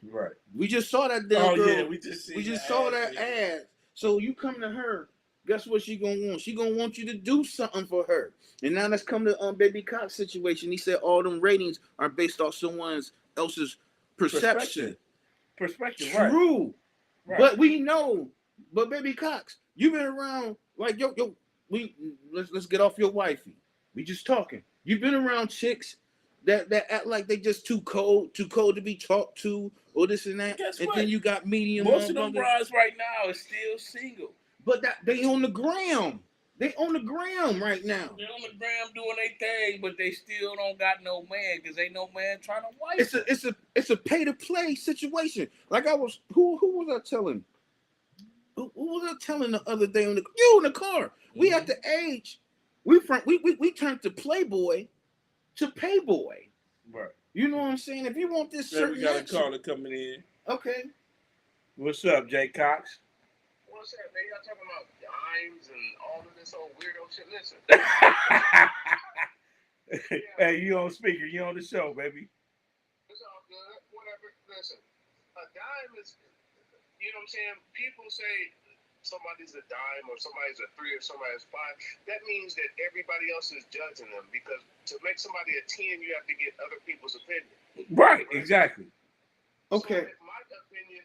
Right. We just saw that damn girl. Yeah, we just saw that ad. So you come to her. Guess what she gonna want? She gonna want you to do something for her. And now let's come to Baby Cox situation. He said all them ratings are based off someone else's perception. Perspective. True. Right. But we know. But Baby Cox, you've been around like yo. Let's get off your wifey. We just talking. You've been around chicks that act like they just too cold to be talked to, or this and that. Guess and what? Then you got medium. Most of them brides right now is still single. But they on the gram. They on the gram right now. They're on the gram doing their thing, but they still don't got no man because ain't no man trying to wife them. It's a pay to play situation. Like I was who was I telling? Who was I telling the other day you in the car? Mm-hmm. We at the age we turned to playboy to payboy. Right. You know what I'm saying? If you want this certain we got a caller coming in. Okay. What's up, Jay Cox? What's up, man? Y'all talking about dimes and all of this old weirdo shit. Listen. Hey, you on speaker. You on the show, baby. It's all good. Whatever. Listen. A dime is, you know what I'm saying? People say somebody's a dime or somebody's a 3 or somebody's 5. That means that everybody else is judging them because to make somebody a 10, you have to get other people's opinion. Right? Exactly. Okay. So if my opinion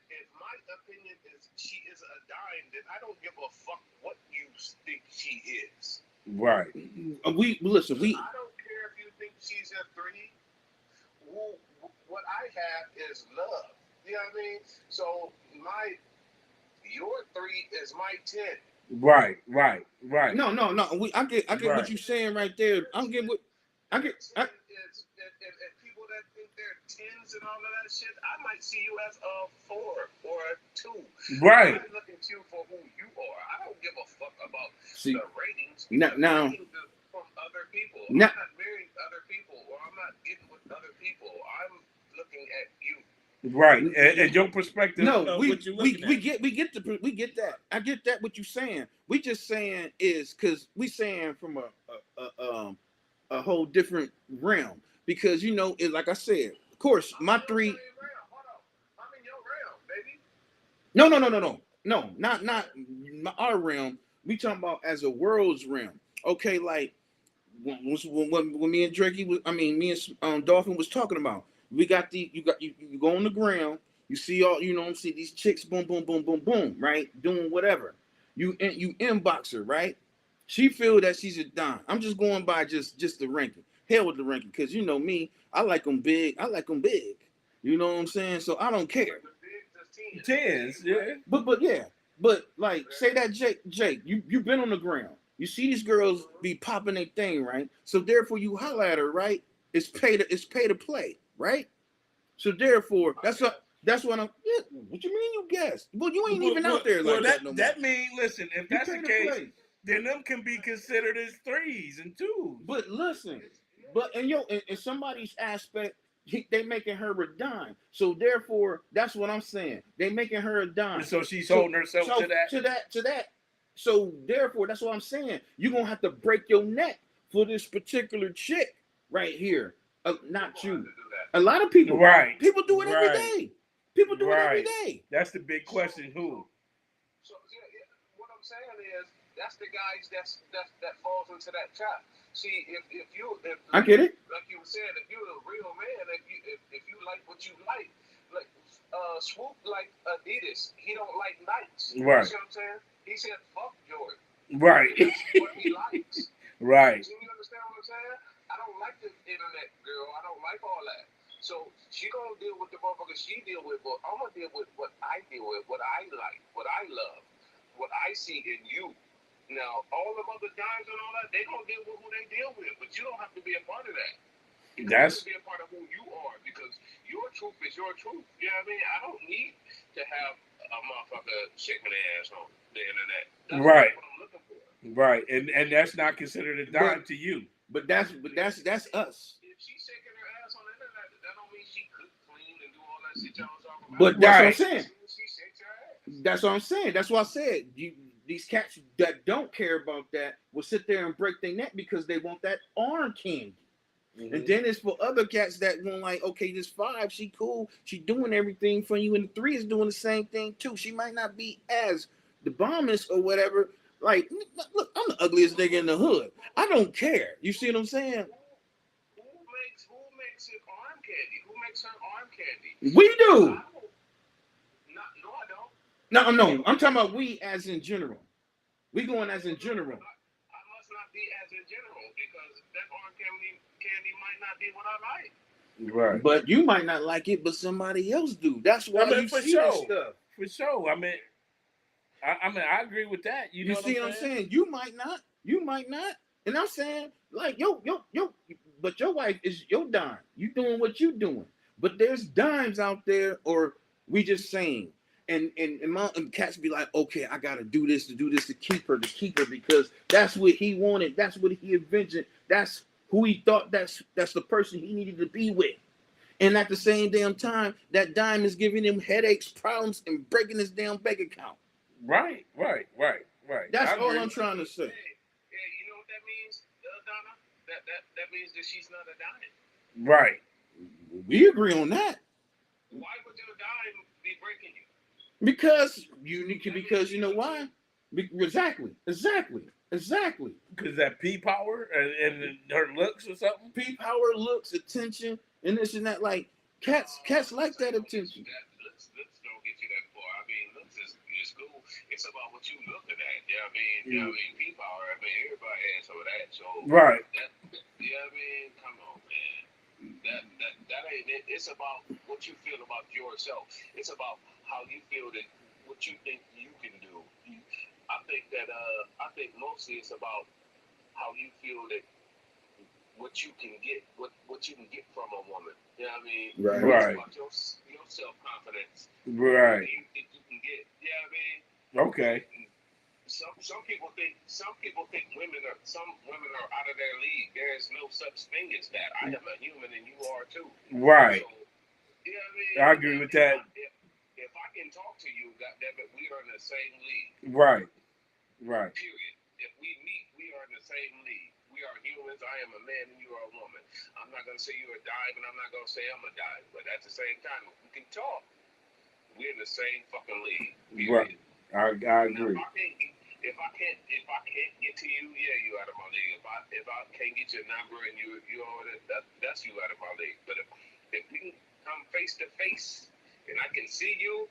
is she is a dime, then I don't give a fuck what you think she is. Right. Listen. I don't care if you think she's a 3. What I have is love. You know what I mean? So your 3 is my 10. Right. No. I get right. What you're saying right there. I'm getting what I get. And people that think they're 10s and all of that shit, I might see you as a 4 or a 2. Right. I'm looking at you for who you are. I don't give a fuck about the ratings. Now from other people. I'm not marrying other people or I'm not getting with other people. I'm looking at you. Right, and your perspective No, of we what you're we looking we at. get that. I get that what you're saying. We just saying is because we saying from a whole different realm because it like I said, of course my three. Hold on. I'm in your realm, baby. No, not our realm. We talking about as a world's realm. Okay, like when me and Drakey was, I mean, me and Dolphin was talking about. We got you go on the ground. You see all see these chicks, boom, boom, boom, boom, boom, right, doing whatever. You inbox her, right? She feel that she's a dime. I'm just going by just the ranking. Hell with the ranking, because me, I like them big. I like them big. You know what I'm saying? So I don't care. Tens, yeah. But yeah, but like say that Jake, you been on the ground. You see these girls be popping their thing, right? So therefore you holler at her, right? It's pay to play, right? So therefore that's what I'm. Yeah, what you mean you guessed? Well, you ain't even out there like that no more. That mean, listen, if You that's the pay to case, play. then them can be considered as threes and twos. But listen, but in somebody's aspect, they making her a dime. So therefore, that's what I'm saying. They making her a dime. So she's holding herself to that. To that. So therefore, that's what I'm saying. You're gonna have to break your neck for this particular chick right here. Not you. A lot of people. Right. People do it every day. People do it every day. That's the big question. Who? So what I'm saying is that's the guys that falls into that trap. See, if I get it. Like you said, if you're a real man, if you like what you like Swoop like Adidas, he don't like Nikes. Right. You see what I'm saying? He said fuck Jordan. Right. That's what he likes. Right. You understand what I'm saying? I don't like the internet girl. I don't like all that. So she gonna deal with the motherfuckers she deal with, but I'm gonna deal with what I deal with, what I like, what I love, what I see in you. Now, all the other dimes and all that, they gonna deal with who they deal with, but you don't have to be a part of that. You have to be a part of who you are because your truth is your truth. You know what I mean? I don't need to have a motherfucker shaking their ass on the internet. That's right. What I'm looking for. Right, and that's not considered a dime to you. But that's us. If she's shaking her ass on the internet, that don't mean she could clean and do all that shit y'all was talking about. But that's what I'm saying. She shakes her ass. That's what I'm saying. That's why I said these cats that don't care about that will sit there and break their neck because they want that arm candy. Mm-hmm. And then it's for other cats that want like, okay, this 5, she cool, she doing everything for you, and the 3 is doing the same thing too. She might not be as the bombest or whatever. Like, look, I'm the ugliest nigga in the hood. I don't care. You see what I'm saying? Who makes it arm candy? Who makes her arm candy? We do. No, I don't. No. I'm talking about we as in general. We going as in general. I must not be as in general because that arm candy might not be what I like. Right. But you might not like it, but somebody else do. That's why you see this stuff. For sure. I mean, I agree with that. You see what I'm saying? You might not. And I'm saying, like, but your wife is your dime. You doing what you doing. But there's dimes out there, or we just saying. And cats be like, okay, I gotta do this to keep her, because that's what he wanted. That's what he invented. That's who he thought that's the person he needed to be with. And at the same damn time, that dime is giving him headaches, problems, and breaking his damn bank account. Right. That's all I'm trying to say. Hey, you know what that means, Donna? That means that she's not a dime. Right. We agree on that. Why would your dime be breaking you? Because you know why? Exactly. Because that P power and her looks or something. P power, looks, attention, and this and that. Like cats like that attention. Looks don't get you that far. I mean, looks is cool. It's about what you looking at. You know what I mean? You know what I mean? P power. I mean, everybody has some of that. So right. You know what I mean? Come on, man. That ain't it. It's about what you feel about yourself. It's about how you feel that what you think you can do. I think mostly it's about how you feel that what you can get, what you can get from a woman. You know what I mean? Right. It's about your self confidence. Right. You think you can get. You know what I mean? Okay. Some people think women are out of their league. There is no such thing as that. I am a human and you are too. Right. So, you know what I mean? I agree with that. If I can talk to you, goddammit, we are in the same league. Right. Right. Period. If we meet, we are in the same league. We are humans. I am a man and you are a woman. I'm not gonna say you're a dime, and I'm not gonna say I'm a dime. But at the same time, if we can talk, we're in the same fucking league. Period. Right. I agree. Now, if I can't get to you, yeah, you out of my league. If I can't get your number and you that's you out of my league. But if we can come face to face and I can see you,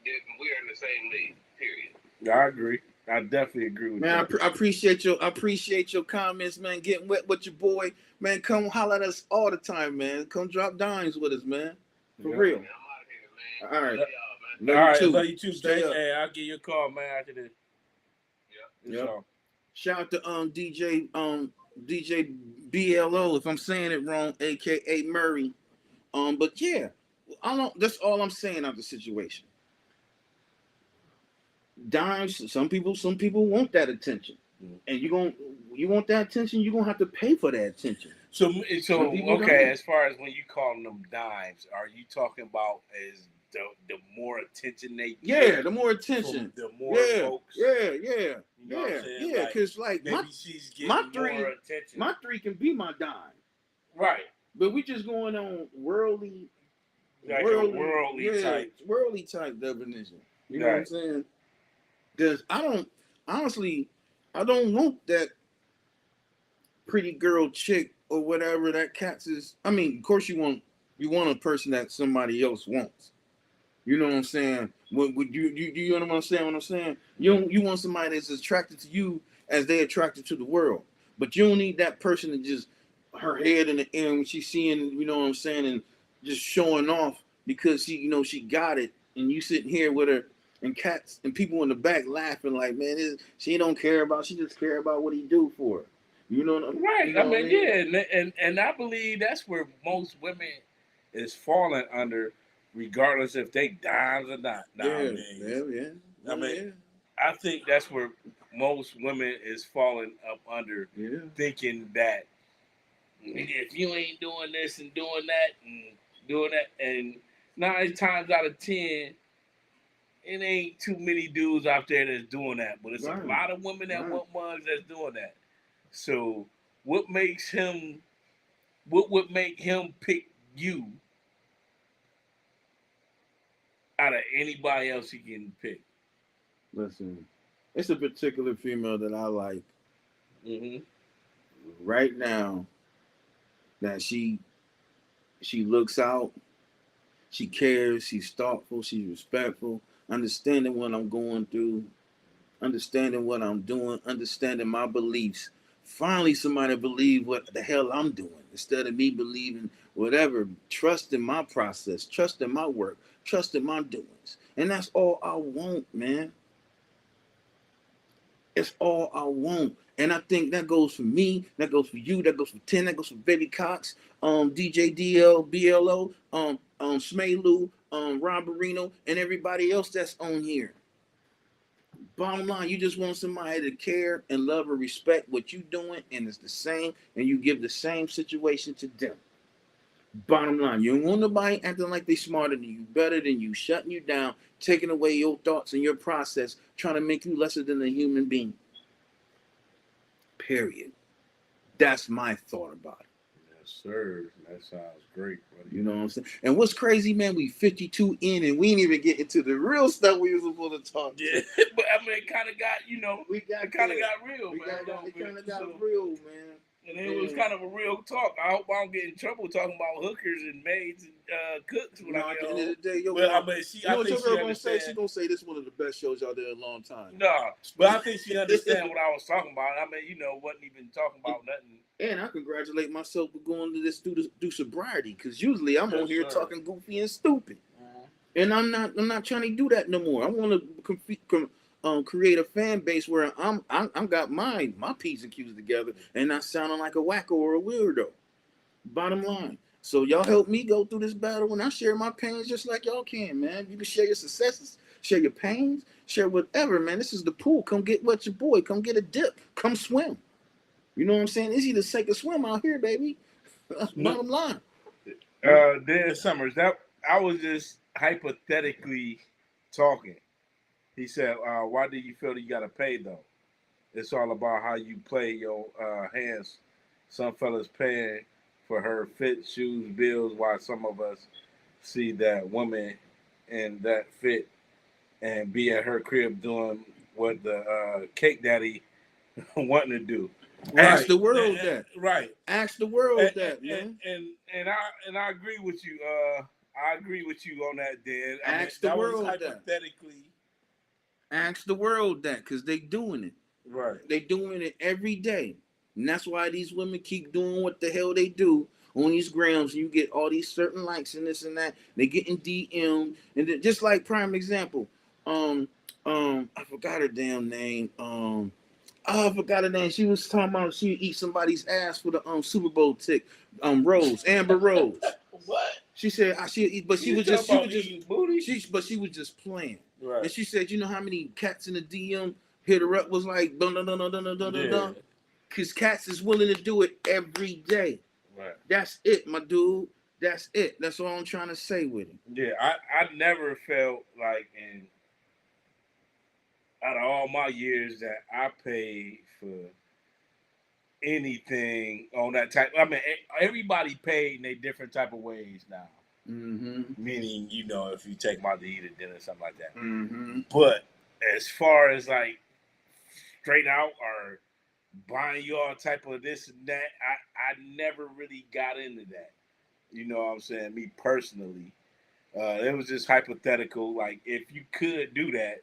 then we're in the same league. Period. I agree. I definitely agree with Man, that. I appreciate your comments, man. Getting wet with your boy, man. Come holler at us all the time, man. Come drop dimes with us, man. For real. Man, I'm out of here, man. All right. Love y'all, man. Love All you right, too. love you too, Stay Jay. up. Hey, I'll give you a call, man, after this. Yep. Shout out to DJ BLO if I'm saying it wrong, aka Murray. But yeah, I don't. That's all I'm saying out the situation. Dimes. Some people want that attention, and you want that attention. You're gonna have to pay for that attention. So people okay. don't. As far as when you calling them dimes, are you talking about as the more attention they get? The more attention, the more folks. Yeah. You know what I'm saying? Because like maybe she's getting my more three, attention. my three can be my dime, right? but we just going on worldly, Like a worldly type definition. You know what I'm saying? Because I don't want that pretty girl chick or whatever that cats is. I mean, of course you want a person that somebody else wants. You know what I'm saying? Would you understand what I'm saying? You want somebody that's attracted to you as they attracted to the world, but you don't need that person to just her head in the air when she's seeing, you know what I'm saying, and just showing off because she got it, and you sitting here with her and cats and people in the back laughing like, man, she don't care about, she just care about what he do for her. You know what I'm right? You know I mean, yeah, and I believe that's where most women is falling under, regardless if they dimes or not nowadays. Yeah. I mean, I think that's where most women is falling up under, thinking that if you ain't doing this and doing that, and 9 times out of 10, it ain't too many dudes out there that's doing that, but it's a lot of women that want ones that's doing that. So, what would make him pick you out of anybody else he can pick? Listen, it's a particular female that I like right now. That she looks out, she cares, she's thoughtful, she's respectful, understanding what I'm going through, understanding what I'm doing, understanding my beliefs. Finally, somebody believe what the hell I'm doing instead of me believing whatever. Trusting my process, trusting my work, trusting my doings, and that's all I want, man. It's all I want. And I think that goes for me, that goes for you, that goes for 10, that goes for Baby Cox, DJ DL, BLO, Smelu, Ron Barino, and everybody else that's on here. Bottom line, you just want somebody to care and love and respect what you're doing, and it's the same, and you give the same situation to them. Bottom line, you don't want nobody acting like they smarter than you, better than you, shutting you down, taking away your thoughts and your process, trying to make you lesser than a human being. Period. That's my thought about it. Yes, sir. That sounds great, buddy. You know what I'm saying? And what's crazy, man, we 52 in and we ain't even get into the real stuff we was supposed to talk. Yeah, but I mean, it kind of got, it kind of got real, man. It kind of got real, man. And it was kind of a real talk. I hope I don't get in trouble talking about hookers and maids and cooks when I get home. At the end of the day, yo, but I mean, think your girl gonna say? She's gonna say this is one of the best shows y'all did in a long time. Nah, but I think she understand what I was talking about. I mean, wasn't even talking about nothing. And I congratulate myself for going to this do sobriety, because usually I'm on here talking goofy and stupid, and I'm not trying to do that no more. I want to create a fan base where I'm got my P's and Q's together and not sounding like a wacko or a weirdo. Bottom line. So y'all help me go through this battle, and I share my pains just like y'all can, man. You can share your successes, share your pains, share whatever, man. This is the pool. Come get wet your boy. Come get a dip. Come swim. You know what I'm saying? It's either sink or swim out here, baby. That's bottom line. Dan Summers, that I was just hypothetically talking. He said, "Why do you feel that you got to pay though? It's all about how you play your hands. Some fellas paying for her fit, shoes, bills, while some of us see that woman in that fit and be at her crib doing what the cake daddy wanting to do." Ask Right, the world that. right. Ask the world that, And, man. and I agree with you. I agree with you on that, Dan. I mean, Ask the that was world that. hypothetically. Ask the world that, because they doing it. Right. They doing it every day. And that's why these women keep doing what the hell they do on these grams. You get all these certain likes and this and that. They getting DM. And then, just like prime example, I forgot her damn name. Oh, I forgot her name. She was talking about she eat somebody's ass for the Super Bowl tick. Rose, Amber Rose. What? She said I should eat, but she was just booty. She was just playing. Right. And she said, you know how many cats in the DM hit her up was like dun dun dun dun dun dun dun dun dun. Cause cats is willing to do it every day. Right. That's it, my dude. That's it. That's all I'm trying to say with it. Yeah, I never felt like in out of all my years that I paid for anything on that type. I mean, everybody paid in their different type of ways now. Mm-hmm. Meaning, you know, if you take my to eat at dinner, something like that. Mm-hmm. But as far as like straight out or buying you all type of this and that, I never really got into that. You know what I'm saying? Me personally. It was just hypothetical. Like, if you could do that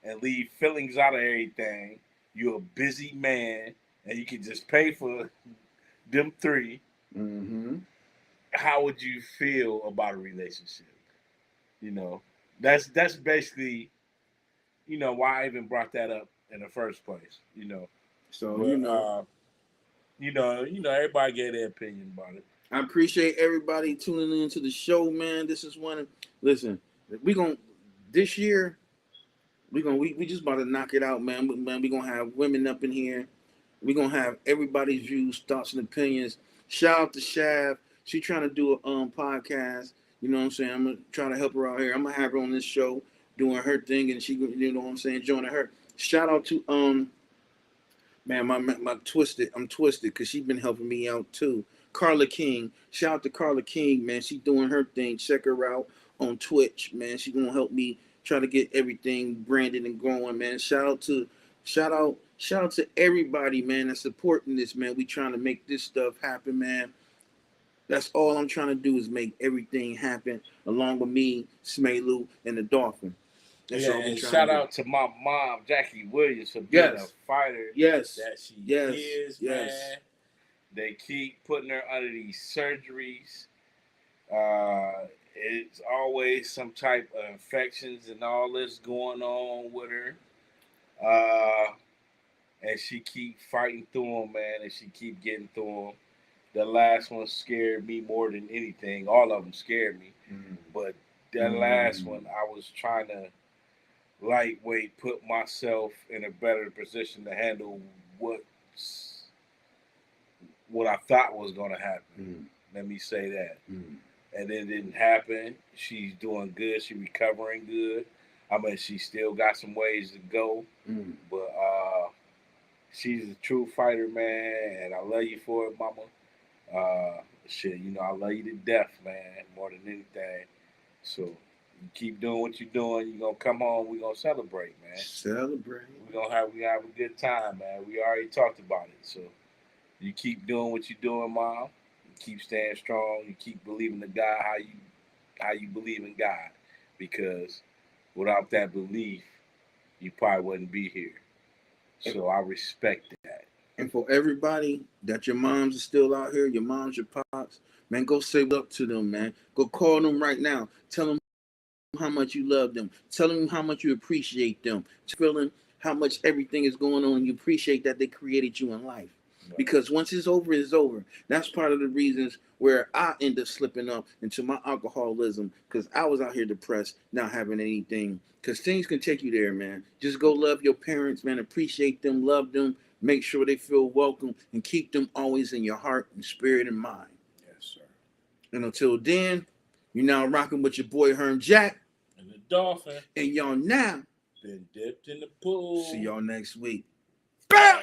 and leave feelings out of everything, you're a busy man and you can just pay for them three. Mm-hmm. How would you feel about a relationship? You know, that's basically, you know, why I even brought that up in the first place. You know, So but, everybody gave their opinion about it. I appreciate everybody tuning into the show, man. This is one. Listen, we gonna this year. We just about to knock it out, man. We gonna have women up in here. We gonna have everybody's views, thoughts, and opinions. Shout out to Shav. She trying to do a podcast. You know what I'm saying? I'm gonna try to help her out here. I'm gonna have her on this show doing her thing, and she, you know what I'm saying, joining her. Shout out to man, my twisted. I'm twisted because she's been helping me out too. Carla King. Shout out to Carla King, man. She's doing her thing. Check her out on Twitch, man. She's gonna help me try to get everything branded and growing, man. Shout out to everybody, man, that's supporting this, man. We trying to make this stuff happen, man. That's all I'm trying to do is make everything happen along with me, Smelu, and the Dolphin. That's all and trying shout to out to my mom, Jackie Williams, for being a fighter that she is, man. They keep putting her under these surgeries. It's always some type of infections and all this going on with her. And she keep fighting through them, man, and she keep getting through them. The last one scared me more than anything. All of them scared me. But that last one, I was trying to lightweight put myself in a better position to handle what I thought was going to happen. Let me say that. And it didn't happen. She's doing good. She's recovering good. I mean, she still got some ways to go. But she's a true fighter, man. And I love you for it, mama. Shit, you know, I love you to death, man, more than anything. So you keep doing what you're doing. You're going to come home. We're going to celebrate, man. Celebrate. We're going to have a good time, man. We already talked about it. So you keep doing what you're doing, Mom. You keep staying strong. You keep believing in God how you believe in God. Because without that belief, you probably wouldn't be here. So I respect that. And for everybody that your moms are still out here, your moms, your pops, man, go say up to them, man. Go call them right now. Tell them how much you love them. Tell them how much you appreciate them. Feeling how much everything is going on. You appreciate that they created you in life. Right. Because once it's over, it's over. That's part of the reasons where I end up slipping up into my alcoholism, because I was out here depressed, not having anything. Because things can take you there, man. Just go love your parents, man. Appreciate them, love them. Make sure they feel welcome, and keep them always in your heart and spirit and mind. Yes, sir. And until then, You're now rocking with your boy Herm Jack. And the dolphin. And y'all now Been dipped in the pool. see y'all next week. Bam!